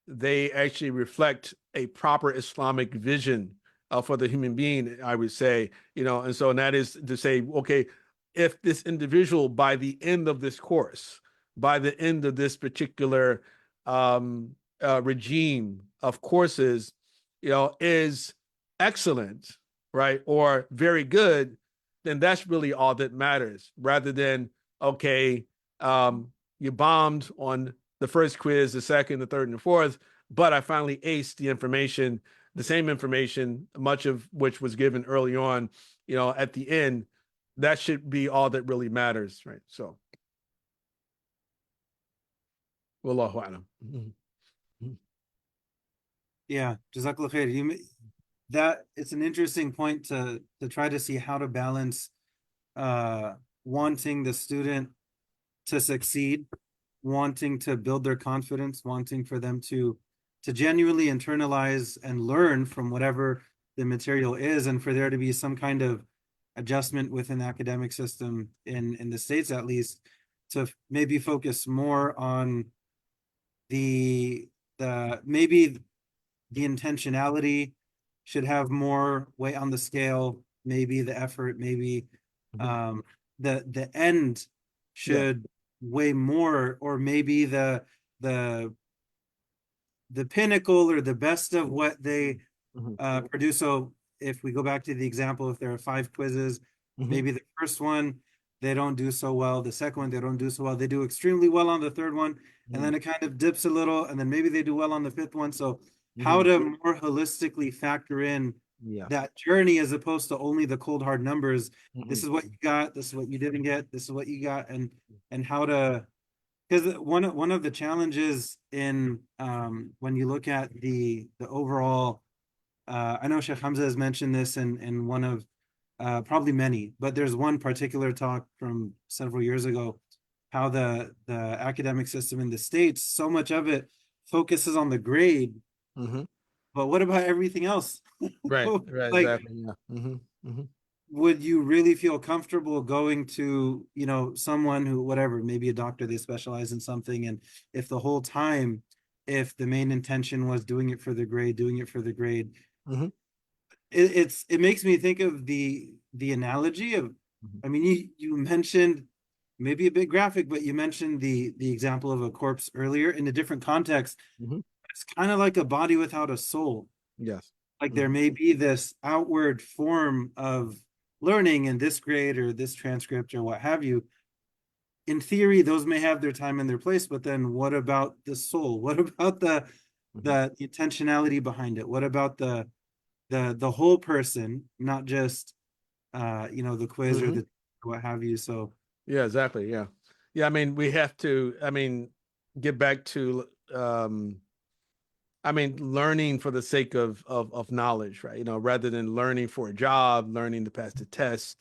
they actually reflect a proper Islamic vision for the human being, I would say, and that is to say, okay, if this individual, by the end of this course, by the end of this particular regime of courses, is excellent, right, or very good, then that's really all that matters, rather than, okay, you bombed on the first quiz, the second, the third, and the fourth, but I finally aced the same information, much of which was given early on, at the end. That should be all that really matters, right? So, wallahu a'lam. Yeah, Jazakallah khair. That it's an interesting point to try to see how to balance wanting the student to succeed, wanting to build their confidence, wanting for them to genuinely internalize and learn from whatever the material is, and for there to be some kind of adjustment within the academic system in the States, at least, to maybe focus more on the maybe the intentionality should have more weight on the scale, maybe the effort, maybe the end should weigh more, or maybe the pinnacle or the best of what they produce. So if we go back to the example, if there are 5 quizzes, maybe the first one they don't do so well, the second one they don't do so well, they do extremely well on the third one, and then it kind of dips a little, and then maybe they do well on the 5th one. So how to more holistically factor in that journey, as opposed to only the cold hard numbers. This is what you got, this is what you didn't get, this is what you got, and how to, because one of the challenges in when you look at the overall, I know Sheikh Hamza has mentioned this in one of probably many, but there's one particular talk from several years ago, how the academic system in the States, so much of it focuses on the grade, but what about everything else? Right, Like, exactly. Yeah. would you really feel comfortable going to, someone who, whatever, maybe a doctor, they specialize in something, and if the whole time, if the main intention was doing it for the grade, it makes me think of the analogy of, I mean, you mentioned, maybe a bit graphic, but you mentioned the example of a corpse earlier in a different context. It's kind of like a body without a soul. Yes. Like there may be this outward form of learning in this grade or this transcript or what have you. In theory, those may have their time and their place, but then what about the soul? What about the intentionality behind it? What about the whole person, not just the quiz or the what have you? So yeah, exactly. Yeah. I mean, we have to, get back to learning for the sake of knowledge, right? Rather than learning for a job, learning to pass the test,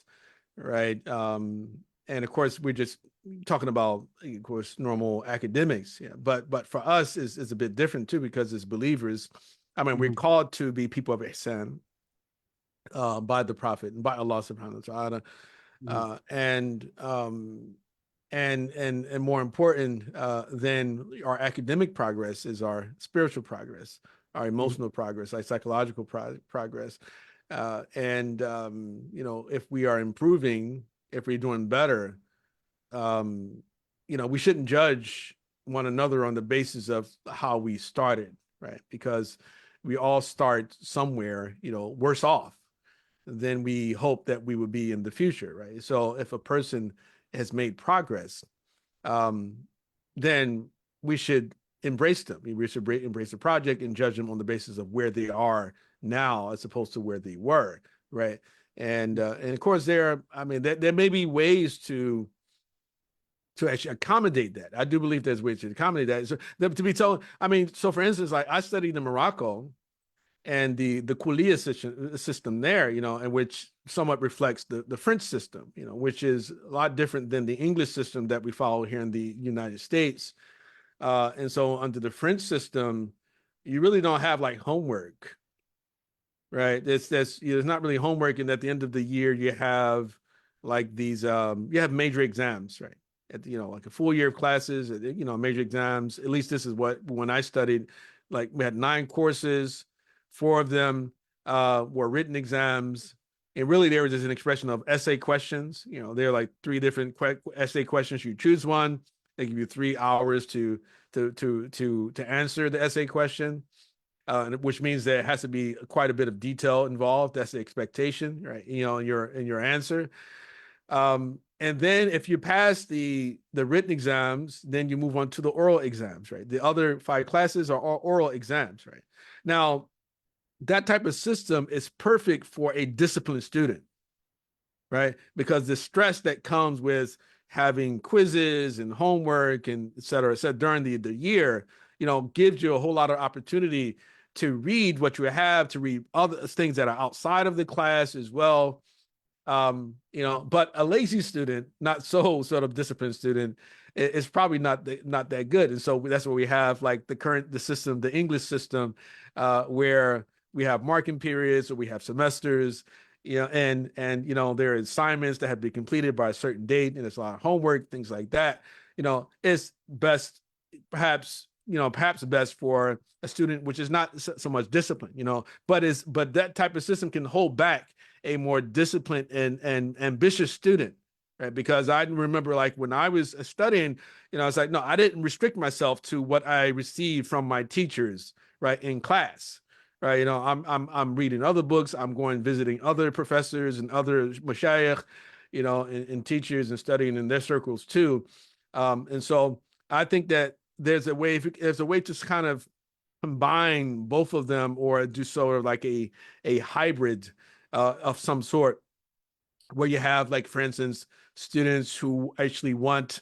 right? And of course, we're just talking about, of course, normal academics. Yeah, but for us, it's a bit different too, because as believers, I mean, we're called to be people of Ihsan by the Prophet and by Allah subhanahu wa ta'ala. And more important than our academic progress is our spiritual progress, our emotional progress, our psychological progress. You know, if we are improving, if we're doing better, you know, we shouldn't judge one another on the basis of how we started, right? Because we all start somewhere, you know, worse off than we hope that we would be in the future, right? So if a person has made progress, then we should embrace them. We should embrace the project and judge them on the basis of where they are now as opposed to where they were, right? And of course, I mean, there may be ways to actually accommodate that. I do believe there's ways to accommodate that. So to be told, I mean, so for instance, like I studied in Morocco, and the Kuliya system there, you know, and which somewhat reflects the French system, you know, which is a lot different than the English system that we follow here in the United States. And so under the French system, you really don't have like homework, right? There's not really homework, and at the end of the year, you have like these you have major exams, right? You know, like a full year of classes, you know, major exams. At least this is what when I studied, like we had 9 courses. 4 of them were written exams, and really there was just an expression of essay questions. You know, there are like 3 different essay questions. You choose one. They give you 3 hours to answer the essay question, which means that it has to be quite a bit of detail involved. That's the expectation, right? You know, in your answer. And then if you pass the written exams, then you move on to the oral exams, right? The other 5 classes are all oral exams, right? Now, that type of system is perfect for a disciplined student, right? Because the stress that comes with having quizzes and homework and et cetera during the year, you know, gives you a whole lot of opportunity to read what you have, to read other things that are outside of the class as well. You know, but a lazy student, not so sort of disciplined student, is probably not that good. And so that's where we have like the system, the English system, where we have marking periods or we have semesters, you know, and you know, there are assignments that have to be completed by a certain date, and there's a lot of homework, things like that. You know, it's best, perhaps best for a student which is not so much discipline, you know, but that type of system can hold back a more disciplined and ambitious student, right? Because I remember like when I was studying, you know, I was like, no, I didn't restrict myself to what I received from my teachers, right, in class, right? You know, I'm reading other books, I'm going visiting other professors and other mashayikh, you know, and teachers and studying in their circles too. And so I think that there's a way to kind of combine both of them, or do sort of like a hybrid of some sort, where you have, like, for instance, students who actually want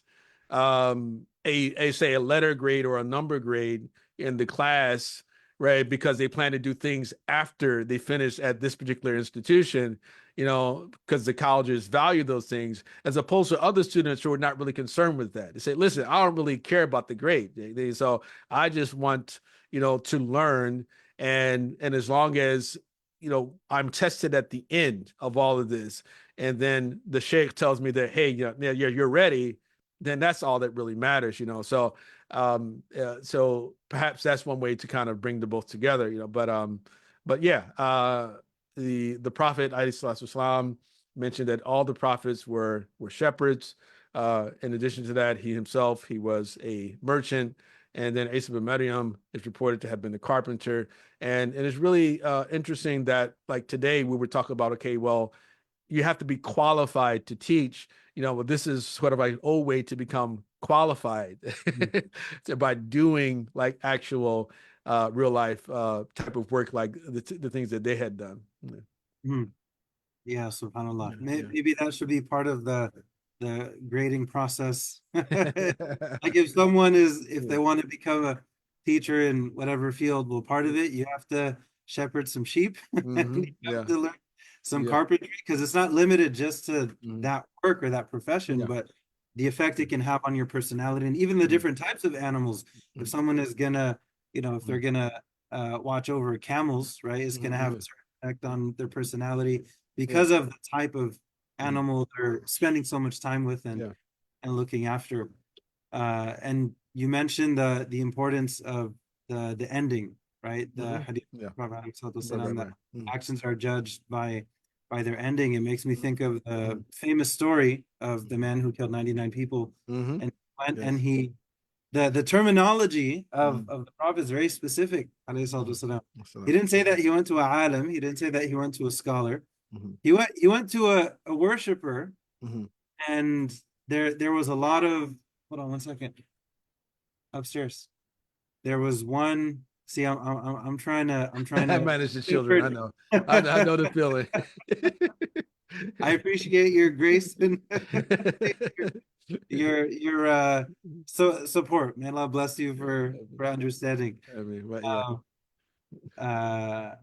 say a letter grade or a number grade in the class, right? Because they plan to do things after they finish at this particular institution, you know, because the colleges value those things, as opposed to other students who are not really concerned with that. They say, listen, I don't really care about the grade. So I just want, you know, to learn. And as long as, you know, I'm tested at the end of all of this, and then the sheikh tells me that, hey, you're ready, then that's all that really matters, you know. So so perhaps that's one way to kind of bring the both together, you know. But yeah, the Prophet ﷺ mentioned that all the prophets were shepherds. In addition to that, he was a merchant. And then Isa bin Maryam is reported to have been a carpenter. And it's really interesting that, like, today we were talking about, okay, well, you have to be qualified to teach, you know, but this is sort of like an old way to become qualified by doing like actual real life type of work, like the things that they had done. Yeah, subhanallah. Yeah. Maybe that should be part of the grading process. Like if someone if they want to become a teacher in whatever field, well, part of it, you have to shepherd some sheep and you have to learn some carpentry, because it's not limited just to that work or that profession, but the effect it can have on your personality and even the different types of animals. If someone is gonna, you know, if they're gonna watch over camels, right, is going to have a Yeah. certain effect on their personality Yeah. because of the type of Mhm. animal they're spending so much time with Yeah. and looking after. And you mentioned the importance of the ending, right? The hadith Yeah. of the Prophet Right. Right. ﷺ, that Right. Mm. actions are judged by their ending. It makes me Mhm. think of the Mhm. famous story of the Mhm. man who killed 99 people, Mhm. and went and Yes. he the terminology Mhm. of the Prophet is very specific, alayhi salatu Mhm. wasalam. He Wassalam. didn't say that he went to a alim, he didn't say that he went to a scholar. Mhm. He went to a worshiper, Mhm. and there was a lot of, hold on one second, upstairs. There was one. See, I'm trying to I manage the children. I I know. I know the feeling. appreciate your grace and your support. May Allah bless you for understanding. I mean, but yeah. Um, uh,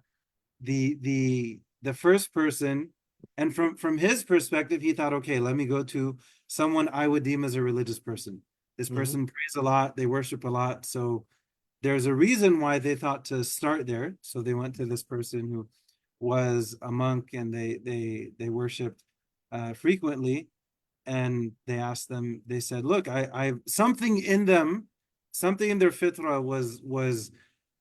the first person, and from his perspective, he thought, okay, let me go to someone I would deem as a religious person. This Mhm. person prays a lot, they worship a lot, so there's a reason why they thought to start there. So they went to this person who was a monk, and they worshipped frequently, and they asked them. They said, "Look, I something in them, something in their fitra was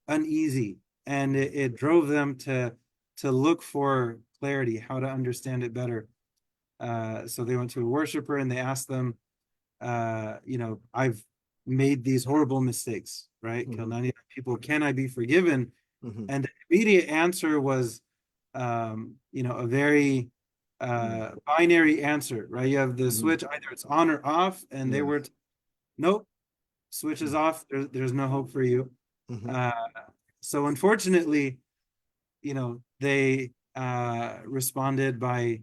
uneasy, and it drove them to look for clarity, how to understand it better. So they went to a worshiper and they asked them, I've made these horrible mistakes, right? Killed Mhm. 99 people. Can I be forgiven? Mhm. And the immediate answer was, a very Mhm. binary answer, right? You have the Mhm. switch, either it's on or off, and they Yes. were, nope, switch is Mhm. off. There's no hope for you. Mhm. Uh, so unfortunately, they responded by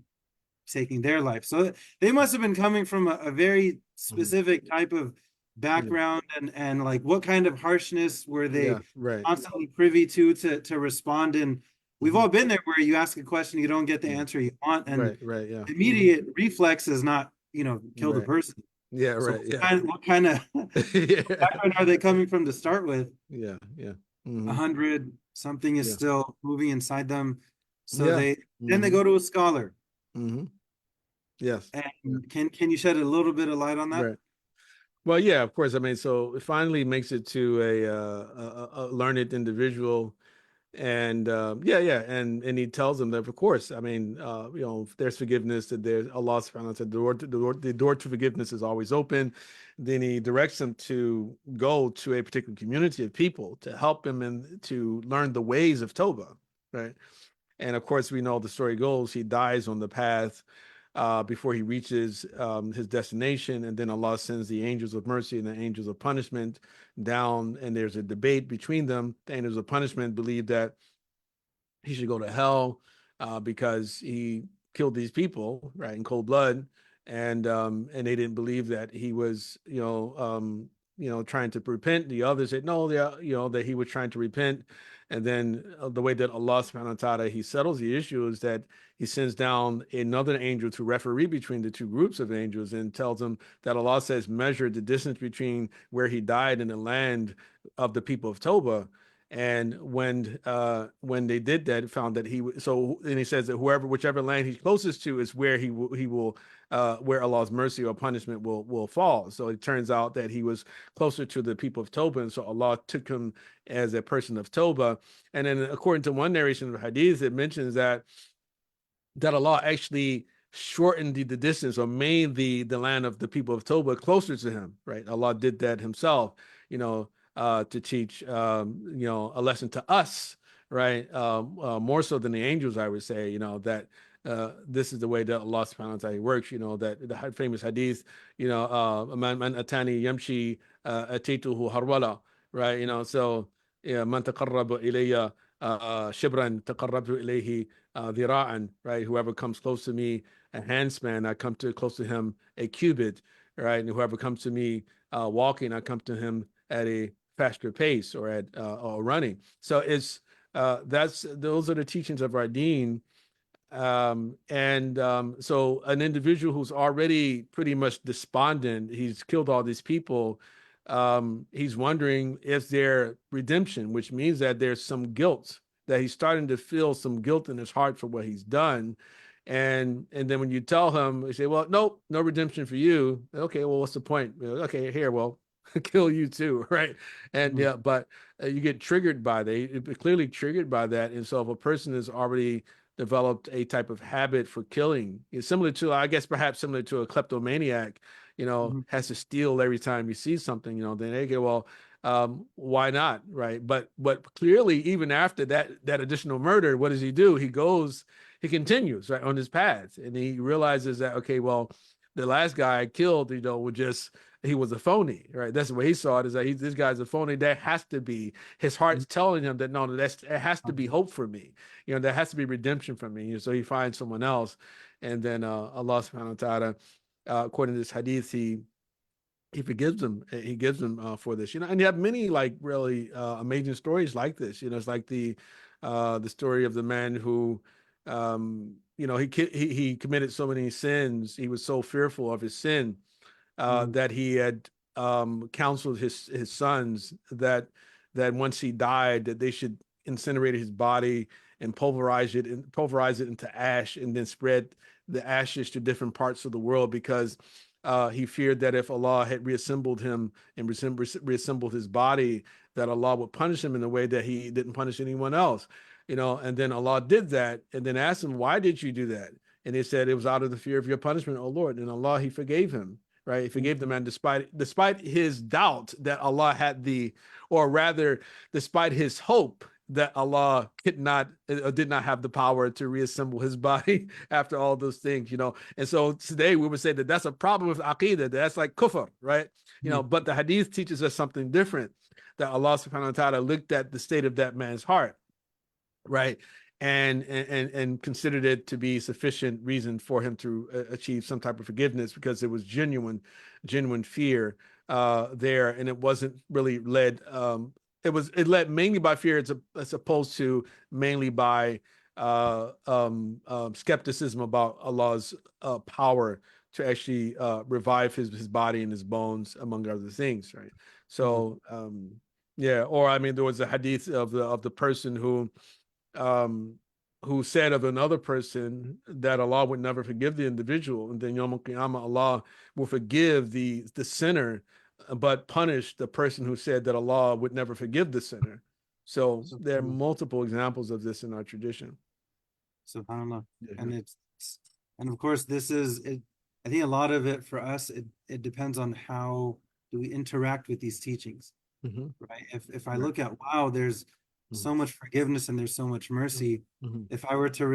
taking their life. So they must have been coming from a very Mhm. specific type of Yeah. background, and like what kind of harshness were they Yeah. Right. constantly privy to respond in. We've Mhm. all been there where you ask a question, you don't get the Yeah. answer you want, and Right. Right. Yeah. the Mhm. immediate reflex is not, kill the Right. person. Yeah. So Right. Yeah. what kind of Yeah. background are they coming from to start with? Yeah. Yeah. A Mhm. hundred something is Yeah. still moving inside them. So Yeah. then they Mhm. go to a scholar. Mhm. Yes. Yeah. And can you shed a little bit of light on that? Right. Well, yeah, of course. I mean, so it finally makes it to a learned individual, and yeah, yeah, and he tells them that, of course, I mean, there's forgiveness, that there's Allah subhanahu wa ta'ala, the door to forgiveness is always open. Then he directs them to go to a particular community of people to help him and to learn the ways of Toba, right? And of course, we know the story goes, he dies on the path before he reaches his destination. And then Allah sends the angels of mercy and the angels of punishment down. And there's a debate between them. The angels of punishment believe that he should go to hell because he killed these people, right, in cold blood. And they didn't believe that he was, trying to repent. The others said no, that he was trying to repent. And then the way that Allah subhanahu wa ta'ala, he settles the issue is that he sends down another angel to referee between the two groups of angels and tells them that Allah says measure the distance between where he died and the land of the people of Toba. And when they did that, found that and he says that whichever land he's closest to is where he will where Allah's mercy or punishment will fall. So it turns out that he was closer to the people of Toba, and so Allah took him as a person of Toba. And then according to one narration of Hadith, it mentions that Allah actually shortened the distance or made the land of the people of Toba closer to him, right? Allah did that himself, to teach, a lesson to us, right? More so than the angels, I would say, that this is the way that Allah subhanahu wa ta'ala works, that the famous hadith, man atani yamshi atituhu harwala, right? So, yeah, man taqarraba ilayya shibran taqarrabtu ilayhi dhira'an, right? Whoever comes close to me, a handspan, I come to close to him a cubit, right? And whoever comes to me walking, I come to him at a faster pace or at or running. So those are the teachings of our Deen. So an individual who's already pretty much despondent, he's killed all these people, he's wondering if there redemption, which means that there's some guilt, that he's starting to feel some guilt in his heart for what he's done. And then when you tell him, you say, well, nope, no redemption for you. Okay, well, what's the point? Okay, here, well, kill you too, right? And Mhm. yeah, but you get triggered by that, clearly triggered by that. And so if a person has already developed a type of habit for killing, it's similar to, I guess, perhaps similar to a kleptomaniac, Mhm. has to steal every time he sees something, then they go, well, why not, right? But clearly, even after that additional murder, what does he do? He continues right on his path, and he realizes that, okay, well, the last guy I killed, he was a phony, right? That's the way he saw it, is that this guy's a phony. There has to be, his heart's telling him that, no, it has to be hope for me. There has to be redemption for me. So he finds someone else. And then Allah subhanahu wa ta'ala, according to this hadith, he forgives him. He gives him for this, and you have many like really amazing stories like this. It's like the story of the man who, he committed so many sins. He was so fearful of his sin Mhm. that he had counseled his sons that once he died, that they should incinerate his body and pulverize it into ash, and then spread the ashes to different parts of the world, because he feared that if Allah had reassembled him and reassembled his body, that Allah would punish him in a way that he didn't punish anyone else. And then Allah did that, and then asked him, why did you do that? And he said, it was out of the fear of your punishment, O Lord. And Allah, he forgave him, right? He forgave the man despite his doubt that Allah had or rather, despite his hope that Allah did not have the power to reassemble his body after all those things. And so today we would say that that's a problem with aqidah. That's like kufr, right? Mhm. But the hadith teaches us something different, that Allah subhanahu wa ta'ala looked at the state of that man's heart, right? And considered it to be sufficient reason for him to achieve some type of forgiveness, because it was genuine fear there, and it wasn't really led. It led mainly by fear, as opposed to mainly by skepticism about Allah's power to actually revive his body and his bones, among other things, right? Mhm. So yeah, or I mean, there was a hadith of the person um, who said of another person that Allah would never forgive the individual, and then Yom Qiyamah, Allah will forgive the sinner, but punish the person who said that Allah would never forgive the sinner. So there are Subhanallah. multiple examples of this in our tradition. Subhanallah. Yeah. And and of course, this is it. I think a lot of it for us, it depends on how do we interact with these teachings, Mm-hmm. right? If I Right. look at, wow, there's so much forgiveness and there's so much mercy. Mm-hmm. If I were to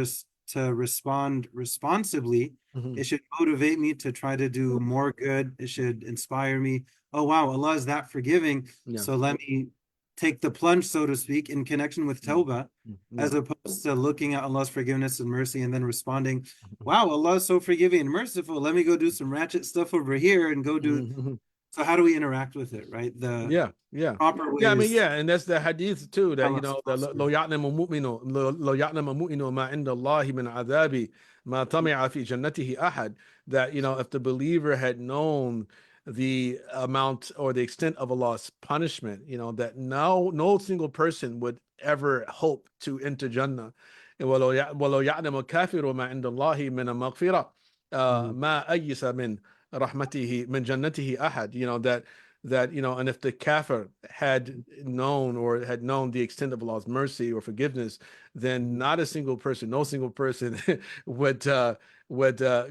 respond responsibly, Mm-hmm. it should motivate me to try to do more good. It should inspire me. Oh wow, Allah is that forgiving. Yeah. So let me take the plunge, so to speak, in connection with Tawbah, Yeah. as opposed to looking at Allah's forgiveness and mercy and then responding, wow, Allah is so forgiving and merciful. Let me go do some ratchet stuff over here and go do. Mm-hmm. So how do we interact with it, right? The Yeah, yeah. proper Yeah, I mean, ways. yeah, and that's the hadith too, that Allah is the foster. لو يعلم المؤمن لو يعلم المؤمن ما عند الله من عذاب ما طمع في جنته أحد, that if the believer had known the amount or the extent of Allah's punishment, that no single person would ever hope to enter Jannah. And ولو يعلم الكافر ما عند الله من المغفرة Mhm. ما أيس من رحمته من جنته أحد, that and if the kafir had known the extent of Allah's mercy or forgiveness, then Mhm. not a single person, no single person would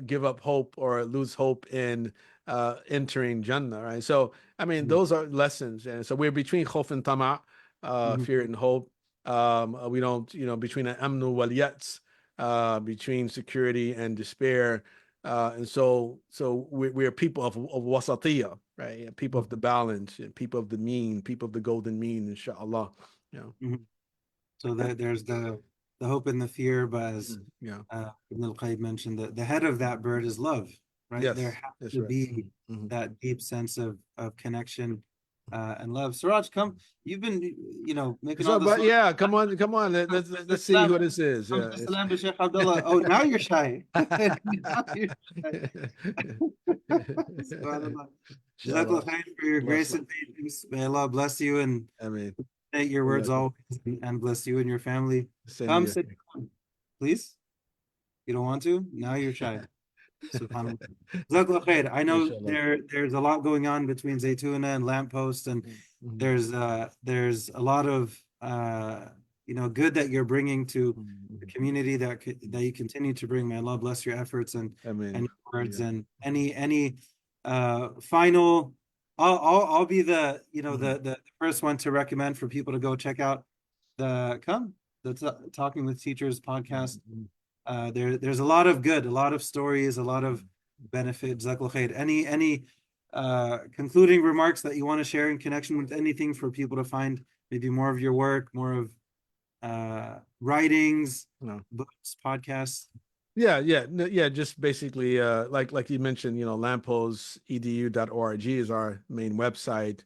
give up hope or lose hope in entering Jannah, right? So I mean, Mhm. those are lessons, and so we're between khawf and tama, Mhm. fear and hope. We don't, between an amnu wal yats, between security and despair. And so we're people of wasatiyah, right? People of the balance, and people of the mean, people of the golden mean, inshallah. Yeah. Mhm. So there's the hope and the fear, but as Yeah. Ibn al-Qayyim mentioned, that the head of that bird is love, right? There Yes, has that's to right. be that deep sense of connection. and love. Siraj, come. You've been, making all So, this but noise. yeah, come on, come on. Let's see who this is. Come Yeah, say it's salam to Sheikh Abdullah. Oh, now you're shy. Now you're shy. Subhanallah. Jazakallah Inshallah. khair for your Bless grace luck. and patience. May Allah bless you and I mean, take your words yeah, always and bless you and your family. same to Come you. sit down, please. You don't want to? Now you're shy. Subhanallah. Jazakallah khair. I know Inshallah. there's a lot going on between Zaytuna and Lamppost, and Mhm. there's a lot of good that you're bringing to the Mhm. community that you continue to bring. May Allah bless your efforts I and mean, your words yeah. and any final. I'll be the Mhm. the first one to recommend for people to go check out the Talking with Teachers podcast. Mhm. There's a lot of good, a lot of stories, a lot of benefit. Jazakallah khair. Any concluding remarks that you want to share in connection with anything for people to find maybe more of your work, more of writings, No. books, podcasts? Yeah, yeah, yeah. Just basically, like you mentioned, lamppostedu.org is our main website.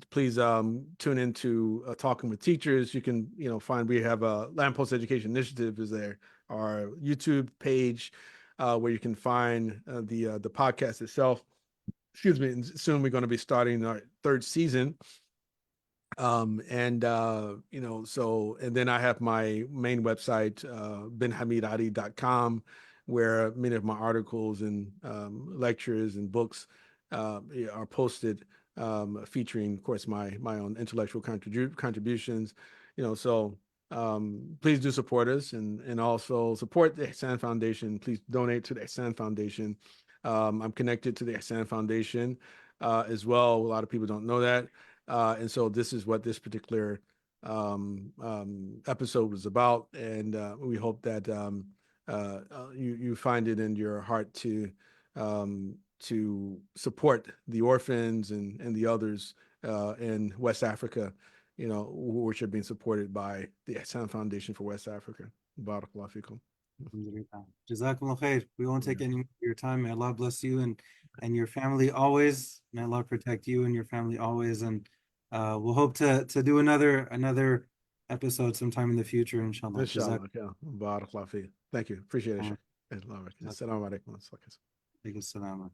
Please tune into Talking with Teachers. You can, find we have a Lamppost Education Initiative is there. Our YouTube page, where you can find the podcast itself. Excuse me. And soon we're going to be starting our third season. And then I have my main website, benhamidadi.com, where many of my articles and lectures and books are posted, featuring, of course, my own intellectual contributions. So please do support us and also support the Ihsan Foundation. Please donate to the Ihsan Foundation. I'm connected to the Ihsan Foundation as well. A lot of people don't know that. And so this is what this particular episode was about. And we hope that you find it in your heart to support the orphans and the others in West Africa, which are being supported by the Ihsan Foundation for West Africa. Barakallahu fikum. Alhamdulillah. Jazakumullah khair. We won't Yeah. take any more of your time. May Allah bless you and your family always. May Allah protect you and your family always. And we'll hope to do another episode sometime in the future, inshallah. Inshallah. Okay. Barakallahu fi. Thank you. Appreciate it, Jazakumullah. Sheikh. Assalamu alaikum. Alaikum salam.